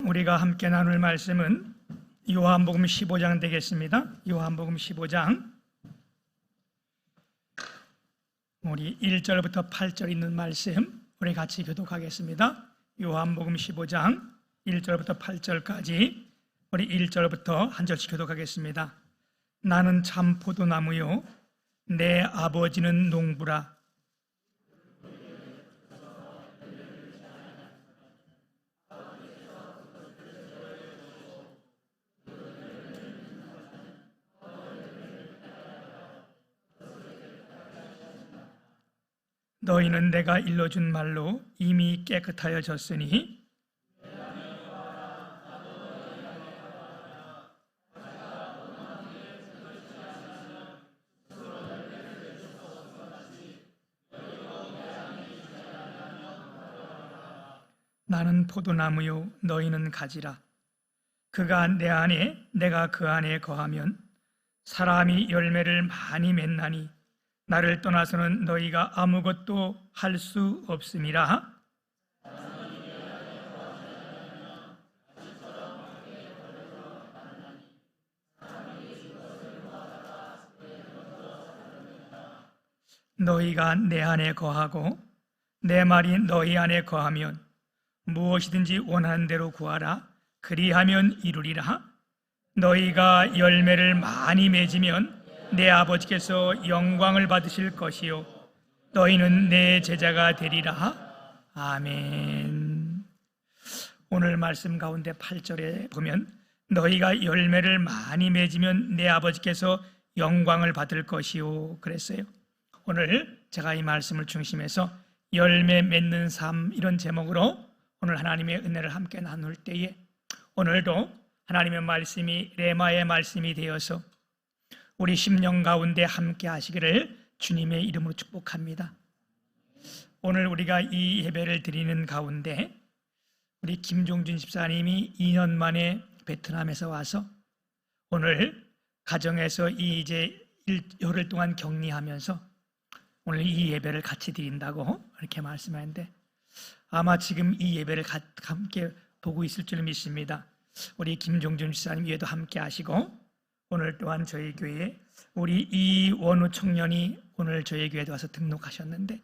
우리가 함께 나눌 말씀은 요한복음 15장 되겠습니다. 요한복음 15장 우리 1절부터 8절 있는 말씀 우리 같이 교독하겠습니다. 요한복음 15장 1절부터 8절까지 우리 1절부터 한 절씩 교독하겠습니다. 나는 참 포도나무요 내 아버지는 농부라. 너희는 내가 일러준 말로 이미 깨끗하여졌으니 나는 포도나무요 너희는 가지라. 그가 내 안에 내가 그 안에 거하면 사람이 열매를 많이 맺나니 나를 떠나서는 너희가 아무것도 할 수 없음이라. 너희가 내 안에 거하고 내 말이 너희 안에 거하면 무엇이든지 원하는 대로 구하라. 그리하면 이루리라. 너희가 열매를 많이 맺으면 내 아버지께서 영광을 받으실 것이요 너희는 내 제자가 되리라. 아멘. 오늘 말씀 가운데 8절에 보면 너희가 열매를 많이 맺으면 내 아버지께서 영광을 받을 것이요 그랬어요. 오늘 제가 이 말씀을 중심해서 열매 맺는 삶 이런 제목으로 오늘 하나님의 은혜를 함께 나눌 때에 오늘도 하나님의 말씀이 레마의 말씀이 되어서 우리 심령 가운데 함께 하시기를 주님의 이름으로 축복합니다. 오늘 우리가 이 예배를 드리는 가운데 우리 김종준 집사님이 2년 만에 베트남에서 와서 오늘 가정에서 이제 열흘 동안 격리하면서 오늘 이 예배를 같이 드린다고 이렇게 말씀하는데 아마 지금 이 예배를 함께 보고 있을 줄 믿습니다. 우리 김종준 집사님 위에도 함께 하시고 오늘 또한 저희 교회에 우리 이원우 청년이 오늘 저희 교회에 와서 등록하셨는데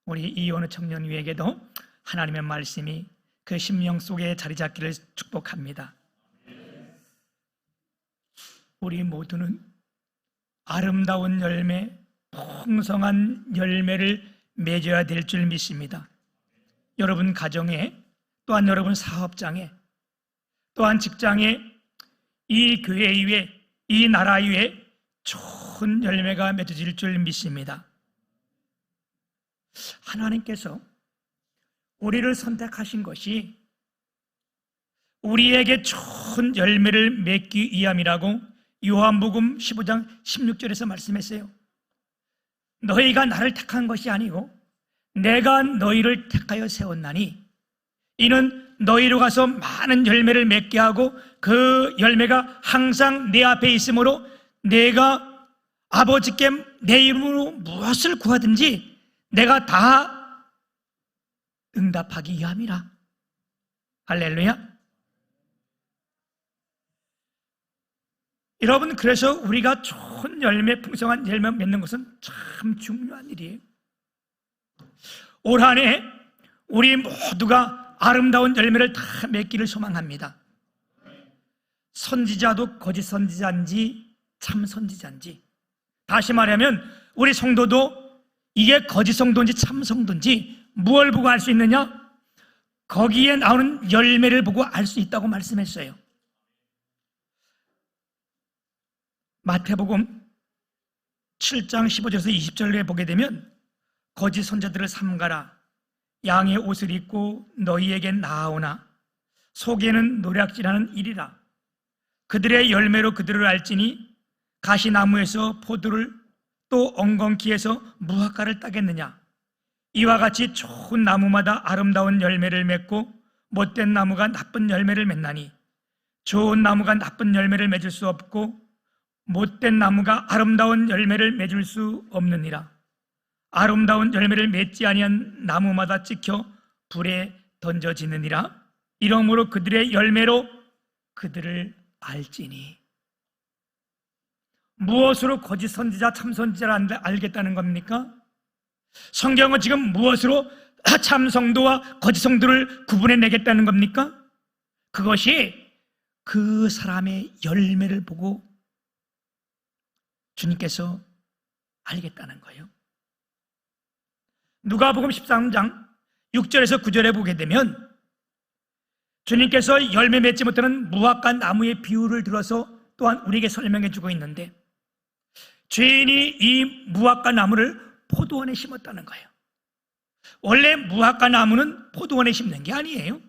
우리 이원우 청년 위에게도 하나님의 말씀이 그 심령 속에 자리 잡기를 축복합니다. 우리 모두는 아름다운 열매, 풍성한 열매를 맺어야 될 줄 믿습니다. 여러분 가정에 또한 여러분 사업장에 또한 직장에 이 교회 위에 이 나라 위에 좋은 열매가 맺어질 줄 믿습니다. 하나님께서 우리를 선택하신 것이 우리에게 좋은 열매를 맺기 위함이라고 요한복음 15장 16절에서 말씀했어요. 너희가 나를 택한 것이 아니고 내가 너희를 택하여 세웠나니 이는 너희로 가서 많은 열매를 맺게 하고 그 열매가 항상 내 앞에 있으므로 내가 아버지께 내 이름으로 무엇을 구하든지 내가 다 응답하기 위함이라. 할렐루야. 여러분 그래서 우리가 좋은 열매, 풍성한 열매 맺는 것은 참 중요한 일이에요. 올 한 해 우리 모두가 아름다운 열매를 다 맺기를 소망합니다. 선지자도 거짓 선지자인지 참 선지자인지, 다시 말하면 우리 성도도 이게 거짓 성도인지 참 성도인지 무엇을 보고 알 수 있느냐? 거기에 나오는 열매를 보고 알 수 있다고 말씀했어요. 마태복음 7장 15절에서 20절에 보게 되면 거짓 선지자들을 삼가라. 양의 옷을 입고 너희에게 나아오나 속에는 노략질하는 일이라. 그들의 열매로 그들을 알지니 가시나무에서 포도를 또 엉겅퀴에서 무화과를 따겠느냐. 이와 같이 좋은 나무마다 아름다운 열매를 맺고 못된 나무가 나쁜 열매를 맺나니 좋은 나무가 나쁜 열매를 맺을 수 없고 못된 나무가 아름다운 열매를 맺을 수 없느니라. 아름다운 열매를 맺지 아니한 나무마다 찍혀 불에 던져지느니라. 이러므로 그들의 열매로 그들을 알지니. 무엇으로 거짓 선지자 참 선지자를 알겠다는 겁니까? 성경은 지금 무엇으로 참 성도와 거짓 성도를 구분해내겠다는 겁니까? 그것이 그 사람의 열매를 보고 주님께서 알겠다는 거예요. 누가복음 13장 6절에서 9절에 보게 되면 주님께서 열매 맺지 못하는 무화과 나무의 비유를 들어서 또한 우리에게 설명해 주고 있는데, 죄인이 이 무화과 나무를 포도원에 심었다는 거예요. 원래 무화과 나무는 포도원에 심는 게 아니에요.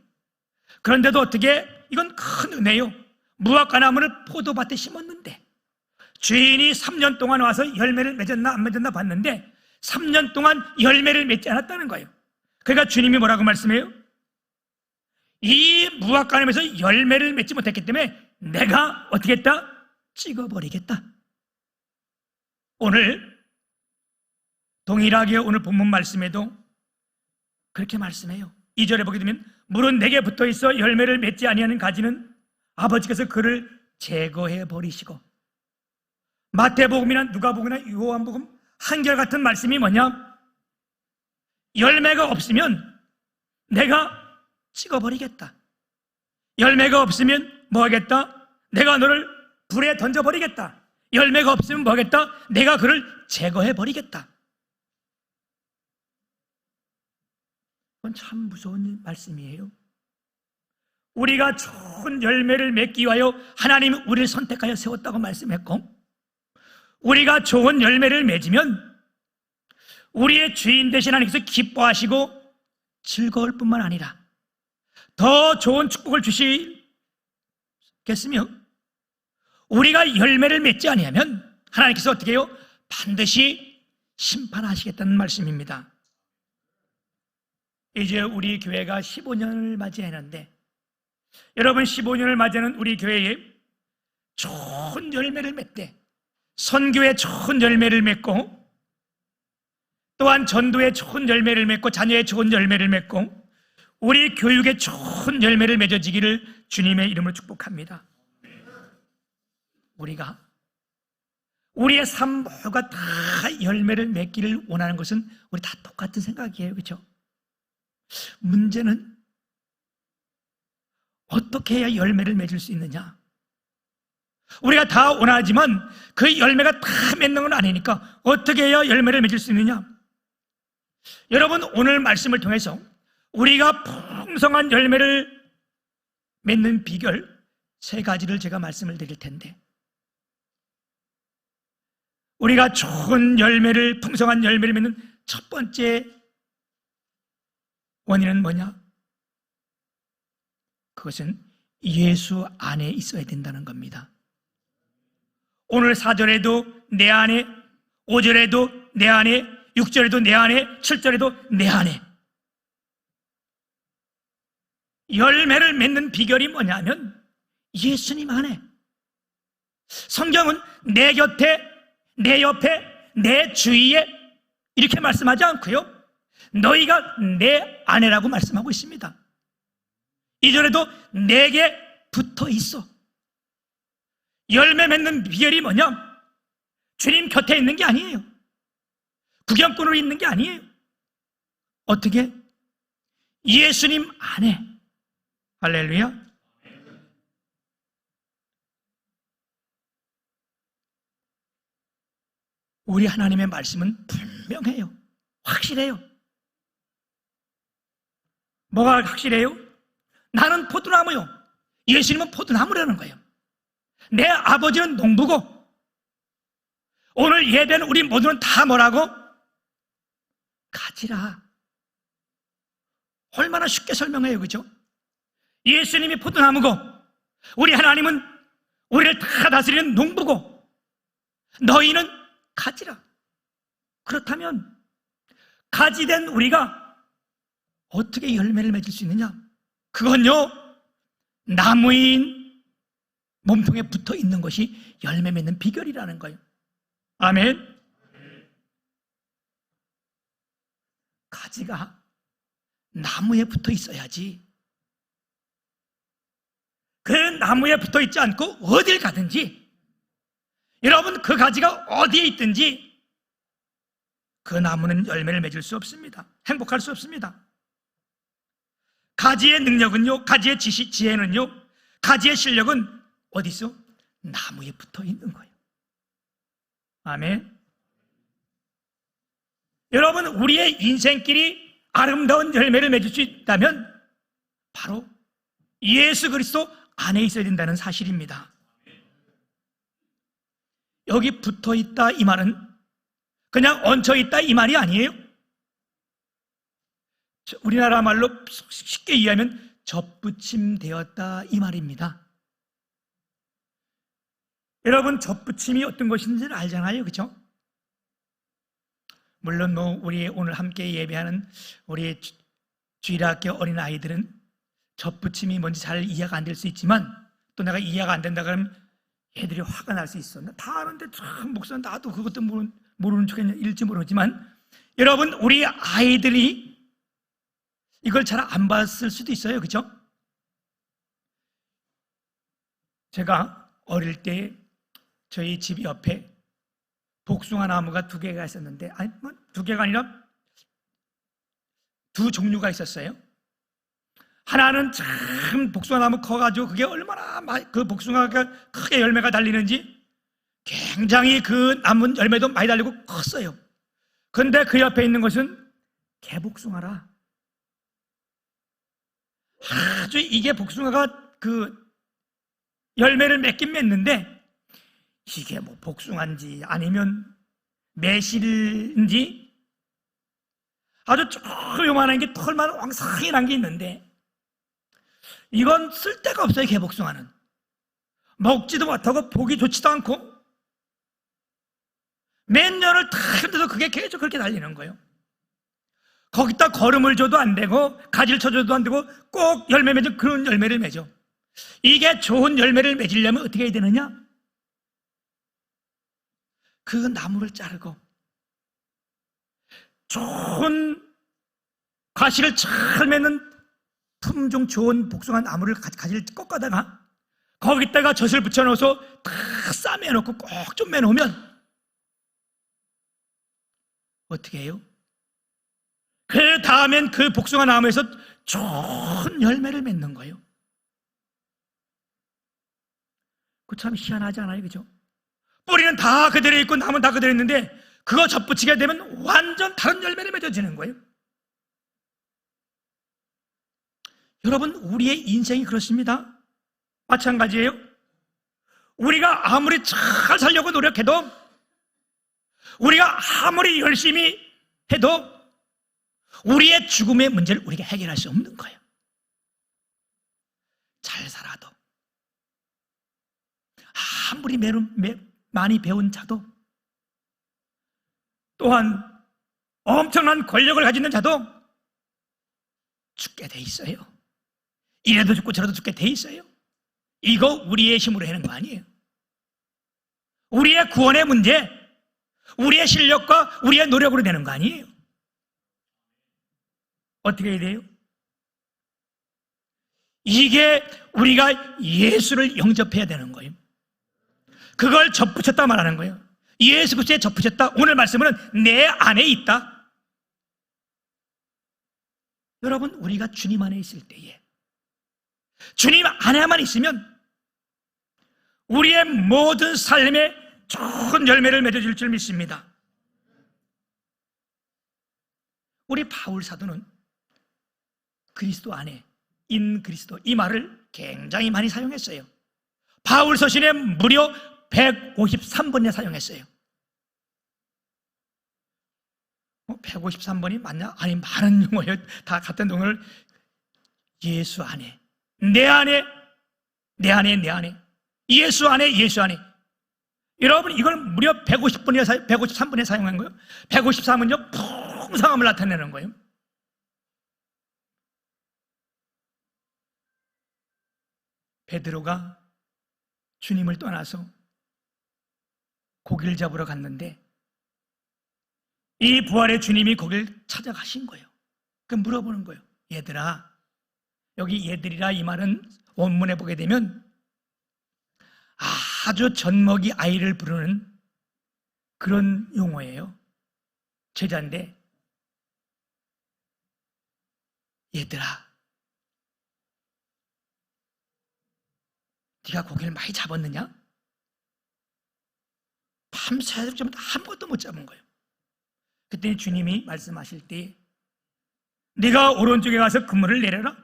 그런데도 어떻게, 이건 큰 은혜요. 무화과 나무를 포도밭에 심었는데 죄인이 3년 동안 와서 열매를 맺었나 안 맺었나 봤는데 3년 동안 열매를 맺지 않았다는 거예요. 그러니까 주님이 뭐라고 말씀해요? 이 무화과 나무에서 열매를 맺지 못했기 때문에 내가 어떻게 했다? 찍어버리겠다. 오늘 동일하게 오늘 본문 말씀에도 그렇게 말씀해요. 2절에 보게 되면 물은 내게 붙어있어 열매를 맺지 아니하는 가지는 아버지께서 그를 제거해 버리시고. 마태복음이나 누가복음이나 요한복음 한결같은 말씀이 뭐냐? 열매가 없으면 내가 찍어버리겠다. 열매가 없으면 뭐 하겠다? 내가 너를 불에 던져버리겠다. 열매가 없으면 뭐 하겠다? 내가 그를 제거해버리겠다. 그건 참 무서운 말씀이에요. 우리가 좋은 열매를 맺기 위하여 하나님은 우리를 선택하여 세웠다고 말씀했고, 우리가 좋은 열매를 맺으면 우리의 주인 되신 하나님께서 기뻐하시고 즐거울 뿐만 아니라 더 좋은 축복을 주시겠으며, 우리가 열매를 맺지 아니하면 하나님께서 어떻게 해요? 반드시 심판하시겠다는 말씀입니다. 이제 우리 교회가 15년을 맞이했는데, 여러분 15년을 맞이하는 우리 교회에 좋은 열매를 맺되, 선교에 좋은 열매를 맺고, 또한 전도에 좋은 열매를 맺고, 자녀에 좋은 열매를 맺고, 우리 교육에 좋은 열매를 맺어지기를 주님의 이름으로 축복합니다. 우리가 우리의 삶 모두가 다 열매를 맺기를 원하는 것은 우리 다 똑같은 생각이에요. 그렇죠? 문제는 어떻게 해야 열매를 맺을 수 있느냐? 우리가 다 원하지만 그 열매가 다 맺는 건 아니니까 어떻게 해야 열매를 맺을 수 있느냐? 여러분, 오늘 말씀을 통해서 우리가 풍성한 열매를 맺는 비결 3가지를 제가 말씀을 드릴 텐데, 우리가 좋은 열매를, 풍성한 열매를 맺는 첫 번째 원인은 뭐냐? 그것은 예수 안에 있어야 된다는 겁니다. 오늘 4절에도 내 안에, 5절에도 내 안에, 6절에도 내 안에, 7절에도 내 안에. 열매를 맺는 비결이 뭐냐면 예수님 안에. 성경은 내 곁에, 내 옆에, 내 주위에 이렇게 말씀하지 않고요, 너희가 내 안에라고 말씀하고 있습니다. 2절에도 내게 붙어 있어. 열매 맺는 비결이 뭐냐? 주님 곁에 있는 게 아니에요. 구경꾼으로 있는 게 아니에요. 어떻게? 예수님 안에. 할렐루야. 우리 하나님의 말씀은 분명해요. 확실해요. 뭐가 확실해요? 나는 포도나무요, 예수님은 포도나무라는 거예요. 내 아버지는 농부고, 오늘 예배는 우리 모두는 다 뭐라고? 가지라. 얼마나 쉽게 설명해요, 그죠? 예수님이 포도나무고 우리 하나님은 우리를 다 다스리는 농부고 너희는 가지라. 그렇다면 가지된 우리가 어떻게 열매를 맺을 수 있느냐? 그건요, 나무인 몸통에 붙어 있는 것이 열매 맺는 비결이라는 거예요. 아멘. 가지가 나무에 붙어 있어야지 나무에 붙어 있지 않고 어딜 가든지, 여러분 그 가지가 어디에 있든지 그 나무는 열매를 맺을 수 없습니다. 행복할 수 없습니다. 가지의 능력은요, 가지의 지혜는요, 가지의 실력은 어디 있어? 나무에 붙어 있는 거예요. 아멘. 여러분, 우리의 인생길이 아름다운 열매를 맺을 수 있다면 바로 예수 그리스도 안에 있어야 된다는 사실입니다. 여기 붙어 있다 이 말은 그냥 얹혀 있다 이 말이 아니에요. 우리나라 말로 쉽게 이해하면 접붙임 되었다 이 말입니다. 여러분, 접붙임이 어떤 것인지는 알잖아요, 그렇죠? 물론 우리 오늘 함께 예배하는 우리 주일학교 어린 아이들은 접붙임이 뭔지 잘 이해가 안 될 수 있지만, 또 내가 이해가 안 된다 그러면 애들이 화가 날 수 있어. 다 아는데 참 목사는 나도 그것도 모르는 척일지 모르지만, 여러분, 우리 아이들이 이걸 잘 안 봤을 수도 있어요, 그렇죠? 제가 어릴 때 저희 집 옆에 복숭아 나무가 2개가 있었는데, 아니 뭐 2개가 아니라 2 종류가 있었어요. 하나는 참 복숭아 나무 커가지고 그게 얼마나 그 복숭아가 크게 열매가 달리는지 굉장히 그 나무 열매도 많이 달리고 컸어요. 그런데 그 옆에 있는 것은 개복숭아라. 아주 이게 복숭아가 그 열매를 맺긴 맺는데 이게 뭐 복숭아인지 아니면 매실인지 아주 조그만한 게 털만 왕성히 난 게 있는데, 이건 쓸데가 없어요. 개복숭아는 먹지도 못하고 보기 좋지도 않고 몇 년을 다 힘들어서 그게 계속 그렇게 달리는 거예요. 거기다 거름을 줘도 안 되고 가지를 쳐줘도 안 되고 꼭 열매 맺어 그런 열매를 맺어. 이게 좋은 열매를 맺으려면 어떻게 해야 되느냐? 그 나무를 자르고 좋은 과실을 잘 맺는 품종 좋은 복숭아 나무를 가지를 꺾어다가 거기다가 젖을 붙여넣어서 다 싸매놓고 꼭 좀 매놓으면 어떻게 해요? 그 다음엔 그 복숭아 나무에서 좋은 열매를 맺는 거예요. 그 참 희한하지 않아요, 그죠? 뿌리는 다 그대로 있고 나무는 다 그대로 있는데 그거 접붙이게 되면 완전 다른 열매를 맺어지는 거예요. 여러분, 우리의 인생이 그렇습니다. 마찬가지예요. 우리가 아무리 잘 살려고 노력해도, 우리가 아무리 열심히 해도 우리의 죽음의 문제를 우리가 해결할 수 없는 거예요. 잘 살아도, 아무리 많이 배운 자도, 또한 엄청난 권력을 가지는 자도 죽게 돼 있어요. 이래도 죽고 저래도 죽게 돼 있어요. 이거 우리의 힘으로 해는 거 아니에요. 우리의 구원의 문제, 우리의 실력과 우리의 노력으로 되는 거 아니에요. 어떻게 해야 돼요? 이게 우리가 예수를 영접해야 되는 거예요. 그걸 접붙였다 말하는 거예요. 예수 그리스도에 접붙였다. 오늘 말씀은 내 안에 있다. 여러분, 우리가 주님 안에 있을 때에, 주님 안에만 있으면 우리의 모든 삶에 좋은 열매를 맺어줄 줄 믿습니다. 우리 바울 사도는 그리스도 안에, 인 그리스도, 이 말을 굉장히 많이 사용했어요. 바울 서신에 무려 153번이나 사용했어요. 153번이 맞냐? 아니, 많은 용어예요. 다 같은 용어를. 예수 안에, 내 안에, 내 안에, 내 안에, 예수 안에, 예수 안에. 여러분, 이걸 무려 153번에 사용한 거예요. 153은요 풍성함을 나타내는 거예요. 베드로가 주님을 떠나서 고기를 잡으러 갔는데 이 부활의 주님이 거길 찾아가신 거예요. 그 물어보는 거예요. 얘들아, 여기 얘들이라 이 말은 원문에 보게 되면 아주 젖먹이 아이를 부르는 그런 용어예요. 제자인데, 얘들아, 네가 고기를 많이 잡았느냐? 밤새도록 잡은 아무것도 못 잡은 거예요. 그때 주님이 말씀하실 때 네가 오른쪽에 가서 그물을 내려라.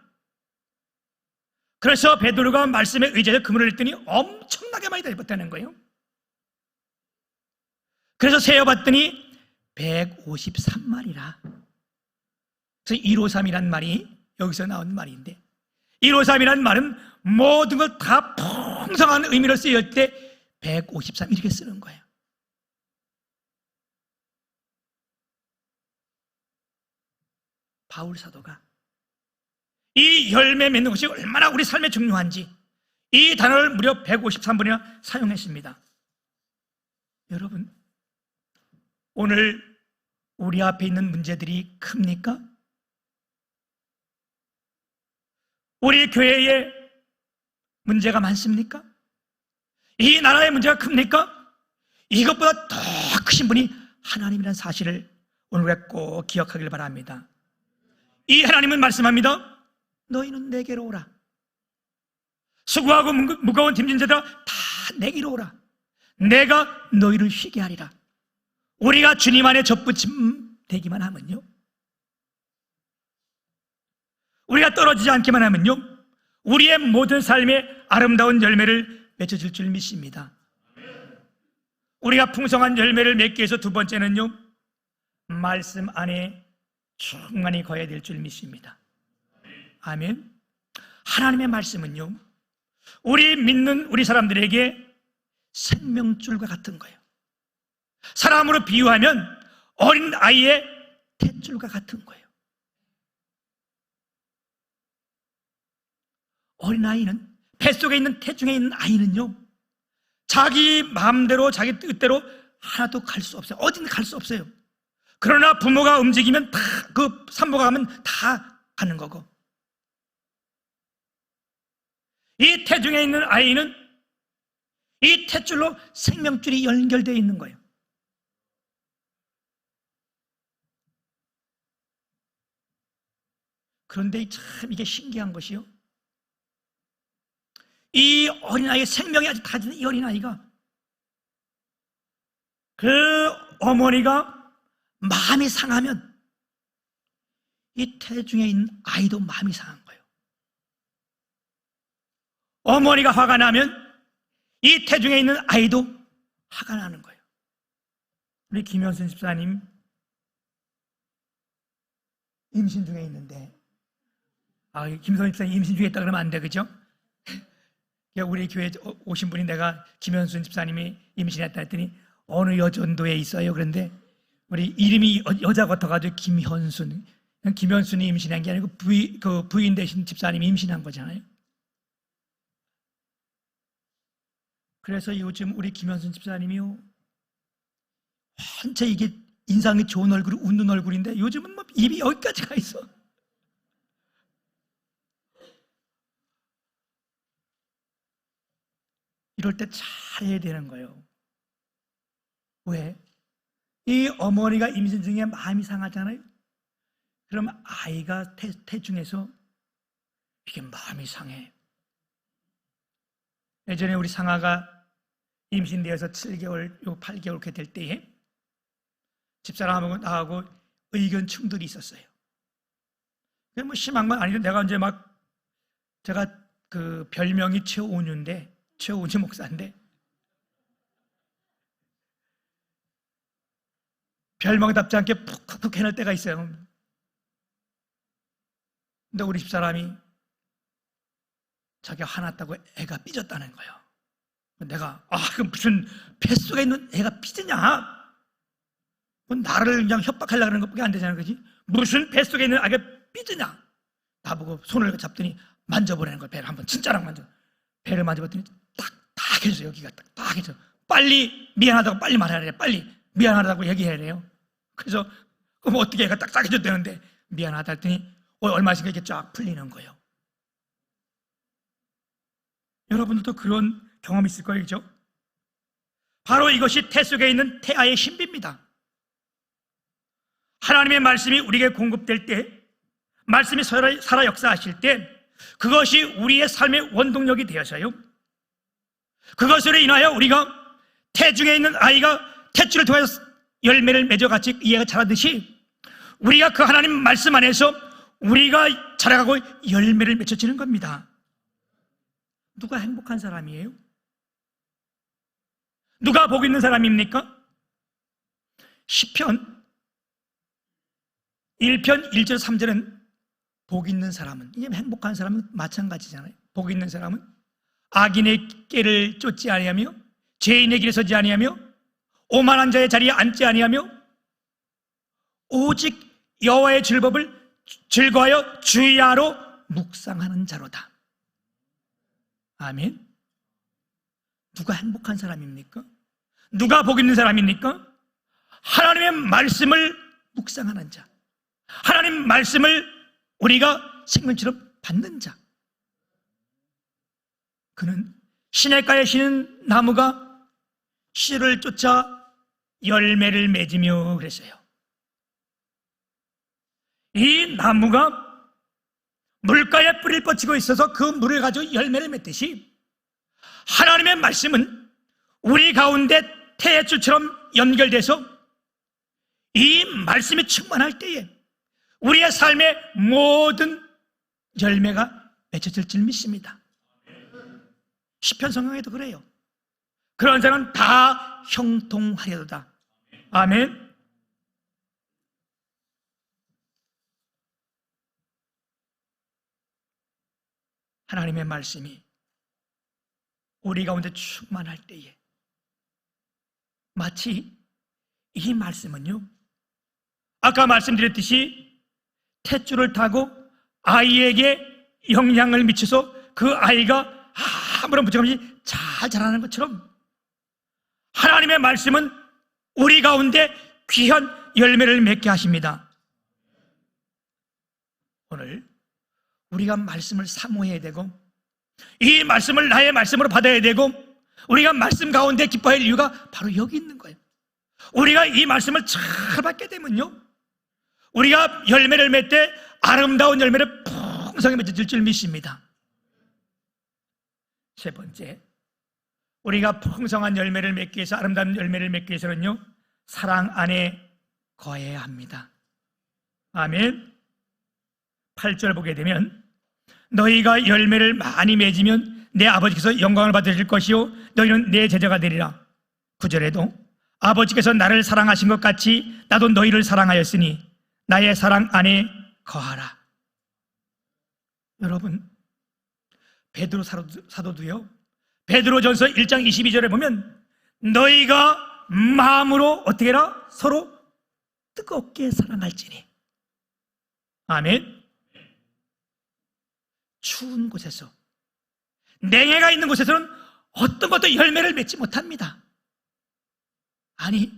그래서 베드로가 말씀에 의지해서 그물을 냈더니 엄청나게 많이 잡았다는 거예요. 그래서 세어봤더니 153마리라. 그래서 153이란 말이 여기서 나온 말인데, 153이란 말은 모든 걸 다 풍성한 의미로 쓰일 때 153 이렇게 쓰는 거예요. 바울 사도가 이 열매 맺는 것이 얼마나 우리 삶에 중요한지 이 단어를 무려 153번이나 사용했습니다. 여러분, 오늘 우리 앞에 있는 문제들이 큽니까? 우리 교회에 문제가 많습니까? 이 나라의 문제가 큽니까? 이것보다 더 크신 분이 하나님이라는 사실을 오늘 우리가 꼭 기억하길 바랍니다. 이 하나님은 말씀합니다. 너희는 내게로 오라. 수고하고 무거운 짐진 자들아 다 내게로 오라. 내가 너희를 쉬게 하리라. 우리가 주님 안에 접붙임 되기만 하면요, 우리가 떨어지지 않기만 하면요, 우리의 모든 삶의 아름다운 열매를 맺어질 줄 믿습니다. 우리가 풍성한 열매를 맺기 위해서 두 번째는요, 말씀 안에 충만히 거해야 될 줄 믿습니다. 아멘. 하나님의 말씀은요, 우리 믿는 우리 사람들에게 생명줄과 같은 거예요. 사람으로 비유하면 어린 아이의 탯줄과 같은 거예요. 어린아이는, 뱃속에 있는 태중에 있는 아이는요, 자기 마음대로 자기 뜻대로 하나도 갈 수 없어요. 어딘 갈 수 없어요. 그러나 부모가 움직이면 다, 그 산모가 가면 다 가는 거고, 이 태중에 있는 아이는 이 탯줄로 생명줄이 연결되어 있는 거예요. 그런데 참 이게 신기한 것이요, 이 어린아이의 생명이 아직 가진 이 어린아이가, 그 어머니가 마음이 상하면 이 태중에 있는 아이도 마음이 상한 거예요. 어머니가 화가 나면 이 태중에 있는 아이도 화가 나는 거예요. 우리 김현순 집사님 임신 중에 있는데, 김선희 집사님 임신 중에 있다 그러면 안 돼, 그죠? 우리 교회 오신 분이 내가 김현순 집사님이 임신했다 했더니 어느 여전도에 있어요. 그런데 우리 이름이 여자 같아가지고 김현순, 김현순이 임신한 게 아니고 부인 되신 집사님이 임신한 거잖아요. 그래서 요즘 우리 김현순 집사님이요, 한체 이게 인상이 좋은 얼굴, 웃는 얼굴인데 요즘은 뭐 입이 여기까지 가 있어. 이럴 때 잘해야 되는 거예요. 왜? 이 어머니가 임신 중에 마음이 상하잖아요. 그럼 아이가 태중에서 이게 마음이 상해. 예전에 우리 상아가 임신되어서 7개월, 8개월 이렇게 될 때에 집사람하고 나하고 의견 충돌이 있었어요. 그게 뭐 심한 건 아닌데, 내가 이제 제가 그 별명이 최온유인데, 최온유 목사인데, 별명답지 않게 푹푹 해낼 때가 있어요. 근데 우리 집사람이 자기가 화났다고 애가 삐졌다는 거예요. 내가 그 무슨 뱃속에 있는 애가 삐지냐? 뭐 나를 그냥 협박하려고 하는 것밖에 안 되잖아요, 그지? 무슨 뱃속에 있는 아이가 삐지냐? 나보고 손을 잡더니 만져보라는 거예요. 배를 한번 진짜랑 배를 만져봤더니 딱딱해져. 여기가 딱딱해져. 빨리 미안하다고 빨리 말해야 돼. 빨리 미안하다고 얘기해야 돼요. 그래서 그럼 어떻게 애가 딱딱해졌다는데 미안하다 했더니 얼마 있으니까 이렇게 쫙 풀리는 거예요. 여러분들도 그런 경험 있을 거예요, 그죠? 바로 이것이 태 속에 있는 태아의 신비입니다. 하나님의 말씀이 우리에게 공급될 때, 말씀이 살아 역사하실 때, 그것이 우리의 삶의 원동력이 되어서요, 그것으로 인하여 우리가 태중에 있는 아이가 탯줄을 통해서 열매를 맺어같이 이해가 자라듯이, 우리가 그 하나님 말씀 안에서 우리가 자라가고 열매를 맺어지는 겁니다. 누가 행복한 사람이에요? 누가 복 있는 사람입니까? 시편 1편 1절 3절은 복 있는 사람은, 이게 행복한 사람은 마찬가지잖아요. 복 있는 사람은 악인의 길을 쫓지 아니하며 죄인의 길에 서지 아니하며 오만한 자의 자리에 앉지 아니하며 오직 여호와의 즐법을 즐거워하여 주야로 묵상하는 자로다. 아멘. 누가 행복한 사람입니까? 누가 복 있는 사람입니까? 하나님의 말씀을 묵상하는 자, 하나님 말씀을 우리가 생명처럼 받는 자. 그는 시냇가에 쉬는 나무가 씨를 쫓아 열매를 맺으며 그랬어요. 이 나무가 물가에 뿌리를 뻗치고 있어서 그 물을 가지고 열매를 맺듯이, 하나님의 말씀은 우리 가운데 태초처럼 연결돼서 이 말씀이 충만할 때에 우리의 삶의 모든 열매가 맺혀질 줄 믿습니다. 시편 성경에도 그래요. 그런 자는 다 형통하려도다. 아멘. 하나님의 말씀이 우리 가운데 충만할 때에 마치 이 말씀은요, 아까 말씀드렸듯이 탯줄을 타고 아이에게 영향을 미쳐서 그 아이가 아무런 부족함 없이 잘 자라는 것처럼, 하나님의 말씀은 우리 가운데 귀한 열매를 맺게 하십니다. 오늘 우리가 말씀을 사모해야 되고, 이 말씀을 나의 말씀으로 받아야 되고, 우리가 말씀 가운데 기뻐할 이유가 바로 여기 있는 거예요. 우리가 이 말씀을 잘 받게 되면요, 우리가 열매를 맺되 아름다운 열매를 풍성히 맺을 줄 믿습니다. 세 번째, 우리가 풍성한 열매를 맺기 위해서, 아름다운 열매를 맺기 위해서는요, 사랑 안에 거해야 합니다. 아멘. 8절 보게 되면, 너희가 열매를 많이 맺으면 내 아버지께서 영광을 받으실 것이요 너희는 내 제자가 되리라. 9절에도 아버지께서 나를 사랑하신 것 같이 나도 너희를 사랑하였으니 나의 사랑 안에 거하라. 여러분, 베드로 사도도요, 베드로전서 1장 22절에 보면 너희가 마음으로 어떻게 해라? 서로 뜨겁게 사랑할지니. 아멘. 추운 곳에서, 냉해가 있는 곳에서는 어떤 것도 열매를 맺지 못합니다. 아니,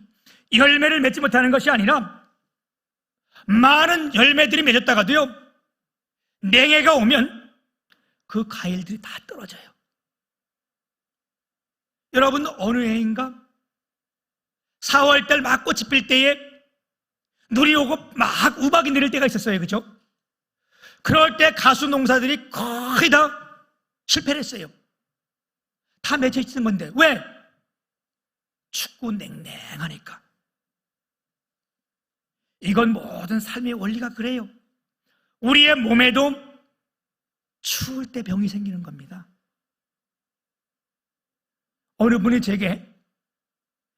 열매를 맺지 못하는 것이 아니라 많은 열매들이 맺었다가도요, 냉해가 오면 그 과일들이 다 떨어져요. 여러분, 어느 해인가 4월달 막 꽃이 필 때에 눈이 오고 막 우박이 내릴 때가 있었어요. 그죠? 그럴 때 가수 농사들이 거의 다 실패를 했어요. 다 맺혀 있는 건데. 왜? 춥고 냉랭하니까. 이건 모든 삶의 원리가 그래요. 우리의 몸에도 추울 때 병이 생기는 겁니다. 어느 분이 제게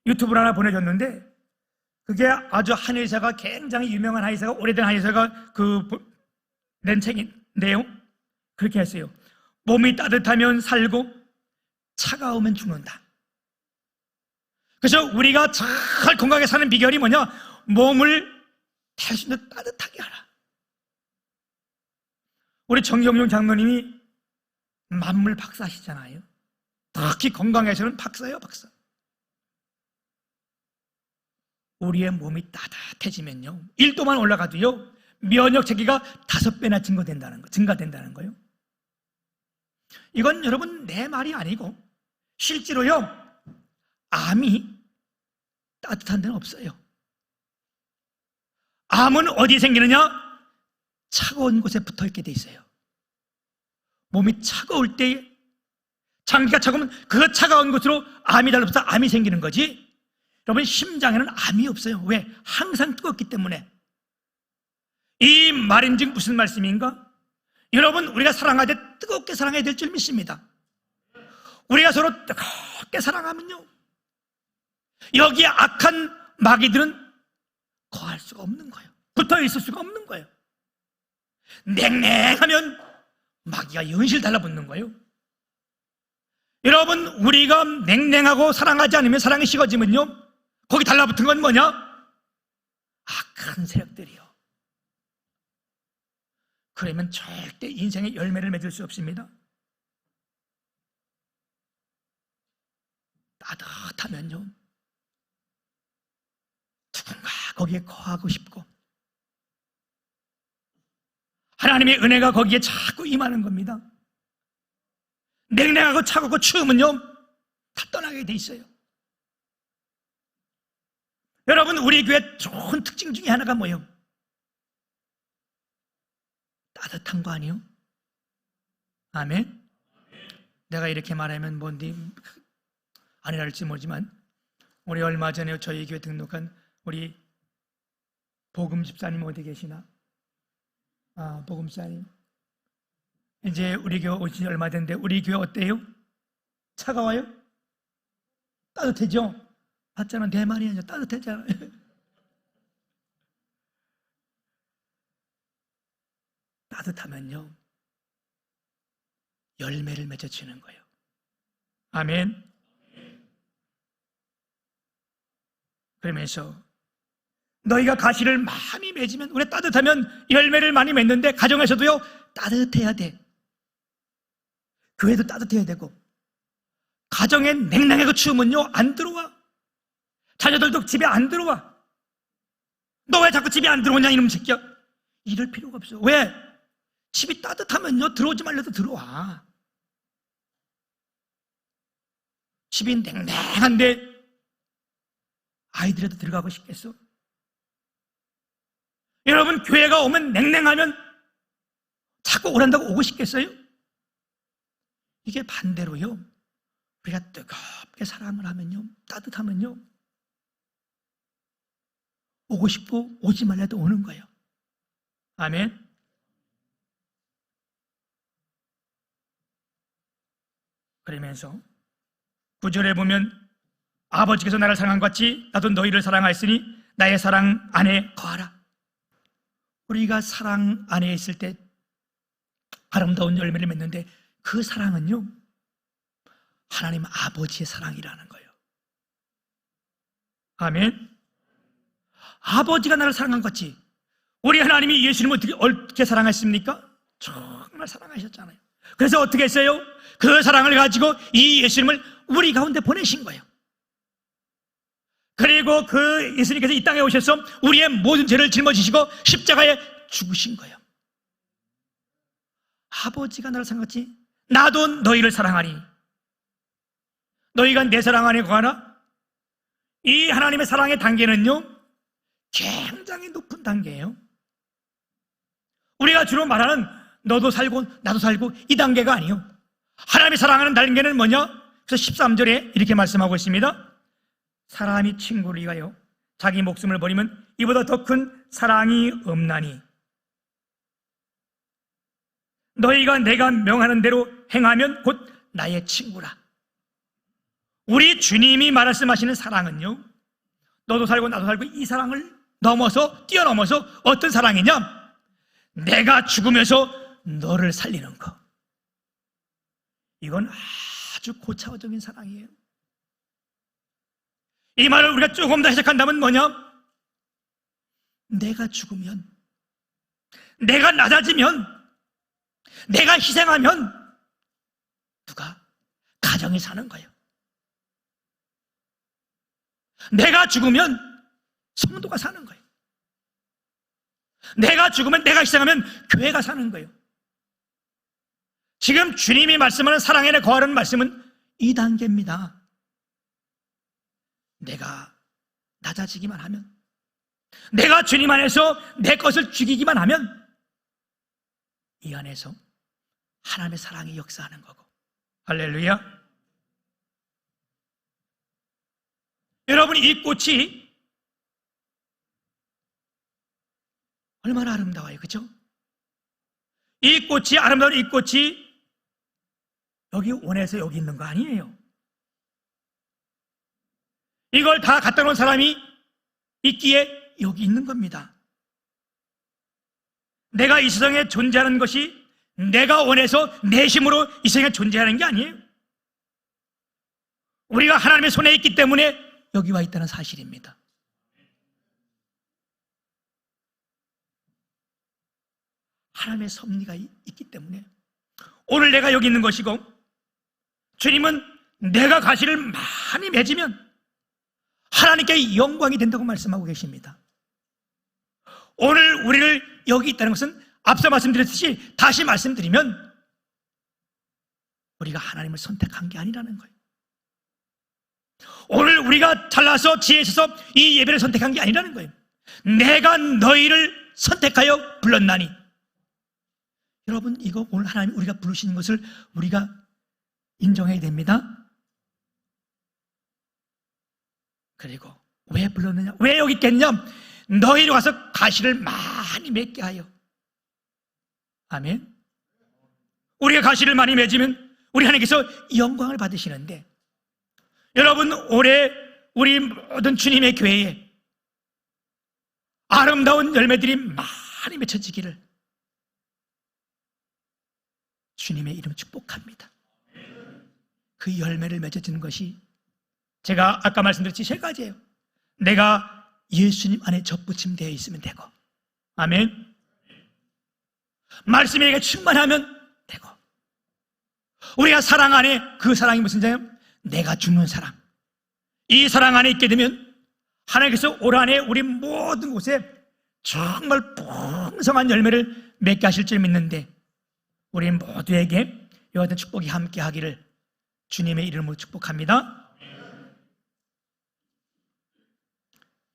유튜브를 하나 보내줬는데, 그게 아주 한의사가, 굉장히 유명한 한의사가, 오래된 한의사가 낸 책인데요, 그렇게 했어요. 몸이 따뜻하면 살고 차가우면 죽는다. 그래서 우리가 잘 건강하게 사는 비결이 뭐냐? 몸을 될 수 있는 따뜻하게 하라. 우리 정경용 장로님이 만물 박사시잖아요. 특히 건강에서는 박사예요, 박사. 우리의 몸이 따뜻해지면요, 1도만 올라가도요, 면역 체계가 5배나 증가된다는 거예요. 이건 여러분 내 말이 아니고 실제로요, 암이 따뜻한 데는 없어요. 암은 어디에 생기느냐? 차가운 곳에 붙어 있게 돼 있어요. 몸이 차가울 때, 장기가 차가우면 그 차가운 곳으로 암이 달라붙어 암이 생기는 거지. 여러분, 심장에는 암이 없어요. 왜? 항상 뜨겁기 때문에. 이 말인즉 무슨 말씀인가? 여러분, 우리가 사랑할 때 뜨겁게 사랑해야 될 줄 믿습니다. 우리가 서로 뜨겁게 사랑하면요, 여기에 악한 마귀들은 거할 수가 없는 거예요. 붙어 있을 수가 없는 거예요. 냉랭하면 마귀가 연실 달라붙는 거예요. 여러분, 우리가 냉랭하고 사랑하지 않으면, 사랑이 식어지면요, 거기 달라붙은 건 뭐냐? 악한 세력들이요. 그러면 절대 인생의 열매를 맺을 수 없습니다. 따뜻하면요, 누군가 거기에 거하고 싶고, 하나님의 은혜가 거기에 자꾸 임하는 겁니다. 냉랭하고 차갑고 추우면요, 다 떠나게 돼 있어요. 여러분, 우리 교회 좋은 특징 중에 하나가 뭐예요? 따뜻한 거 아니에요? 아멘? 내가 이렇게 말하면 뭔지 아니랄지 모르지만, 우리 얼마 전에 저희 교회 등록한 우리 복음 집사님 어디 계시나? 복음사님, 이제 우리 교회 오신 지 얼마 됐는데 우리 교회 어때요? 차가워요? 따뜻해져? 봤잖아, 내 말이 아니라 따뜻해잖아. 따뜻하면요, 열매를 맺어치는 거예요. 아멘. 그러면서 너희가 가시를 많이 맺으면, 우리 따뜻하면 열매를 많이 맺는데, 가정에서도요 따뜻해야 돼. 교회도 따뜻해야 되고, 가정에 냉랭하고 추우면요 안 들어와. 자녀들도 집에 안 들어와. 너 왜 자꾸 집에 안 들어오냐 이놈 새끼야. 이럴 필요가 없어. 왜? 집이 따뜻하면요 들어오지 말래도 들어와. 집이 냉랭한데 아이들에도 들어가고 싶겠어? 여러분, 교회가 오면 냉랭하면 자꾸 오란다고 오고 싶겠어요? 이게 반대로요, 우리가 뜨겁게 사랑을 하면요, 따뜻하면요, 오고 싶고 오지 말라도 오는 거예요. 아멘. 그러면서 9절에 보면, 아버지께서 나를 사랑한 것 같이 나도 너희를 사랑하였으니 나의 사랑 안에 거하라. 우리가 사랑 안에 있을 때 아름다운 열매를 맺는데, 그 사랑은요 하나님 아버지의 사랑이라는 거예요. 아멘. 아버지가 나를 사랑한 것 같이, 우리 하나님이 예수님을 어떻게 사랑했습니까? 정말 사랑하셨잖아요. 그래서 어떻게 했어요? 그 사랑을 가지고 이 예수님을 우리 가운데 보내신 거예요. 그리고 그 예수님께서 이 땅에 오셔서 우리의 모든 죄를 짊어지시고 십자가에 죽으신 거예요. 아버지가 나를 사랑했지 나도 너희를 사랑하니 너희가 내 사랑 안에 거하나? 이 하나님의 사랑의 단계는요 굉장히 높은 단계예요. 우리가 주로 말하는 너도 살고 나도 살고 이 단계가 아니에요. 하나님이 사랑하는 단계는 뭐냐? 그래서 13절에 이렇게 말씀하고 있습니다. 사람이 친구를 위하여 자기 목숨을 버리면 이보다 더 큰 사랑이 없나니 너희가 내가 명하는 대로 행하면 곧 나의 친구라. 우리 주님이 말씀하시는 사랑은요 너도 살고 나도 살고 이 사랑을 넘어서 뛰어넘어서 어떤 사랑이냐? 내가 죽으면서 너를 살리는 거. 이건 아주 고차원적인 사랑이에요. 이 말을 우리가 조금 더 해석한다면 뭐냐? 내가 죽으면, 내가 낮아지면, 내가 희생하면 누가? 가정이 사는 거예요. 내가 죽으면 성도가 사는 거예요. 내가 죽으면, 내가 희생하면 교회가 사는 거예요. 지금 주님이 말씀하는 사랑에 거하는 말씀은 2단계입니다. 내가 낮아지기만 하면, 내가 주님 안에서 내 것을 죽이기만 하면 이 안에서 하나님의 사랑이 역사하는 거고. 할렐루야. 여러분, 이 꽃이 얼마나 아름다워요, 그죠? 이 꽃이, 아름다운 이 꽃이 여기 원에서 여기 있는 거 아니에요. 이걸 다 갖다 놓은 사람이 있기에 여기 있는 겁니다. 내가 이 세상에 존재하는 것이 내가 원해서 내 힘으로 이 세상에 존재하는 게 아니에요. 우리가 하나님의 손에 있기 때문에 여기 와 있다는 사실입니다. 하나님의 섭리가 있기 때문에 오늘 내가 여기 있는 것이고, 주님은 내가 가시를 많이 맺으면 하나님께 영광이 된다고 말씀하고 계십니다. 오늘 우리를 여기 있다는 것은 앞서 말씀드렸듯이 다시 말씀드리면 우리가 하나님을 선택한 게 아니라는 거예요. 오늘 우리가 잘나서 지혜 있어서 이 예배를 선택한 게 아니라는 거예요. 내가 너희를 선택하여 불렀나니. 여러분, 이거 오늘 하나님 우리가 부르시는 것을 우리가 인정해야 됩니다. 그리고 왜 불렀느냐? 왜 여기 있겠냐? 너희로 가서 가시를 많이 맺게 하여. 아멘. 우리가 가시를 많이 맺으면 우리 하나님께서 영광을 받으시는데, 여러분, 올해 우리 모든 주님의 교회에 아름다운 열매들이 많이 맺혀지기를 주님의 이름 축복합니다. 그 열매를 맺어지는 것이 제가 아까 말씀드렸지 세 가지예요. 내가 예수님 안에 접붙임되어 있으면 되고, 아멘. 말씀에게 충만하면 되고, 우리가 사랑 안에, 그 사랑이 무슨 자예요? 내가 죽는 사랑. 이 사랑 안에 있게 되면 하나님께서 올 한해 우리 모든 곳에 정말 풍성한 열매를 맺게 하실 줄 믿는데, 우리 모두에게 이와 같은 축복이 함께 하기를 주님의 이름으로 축복합니다.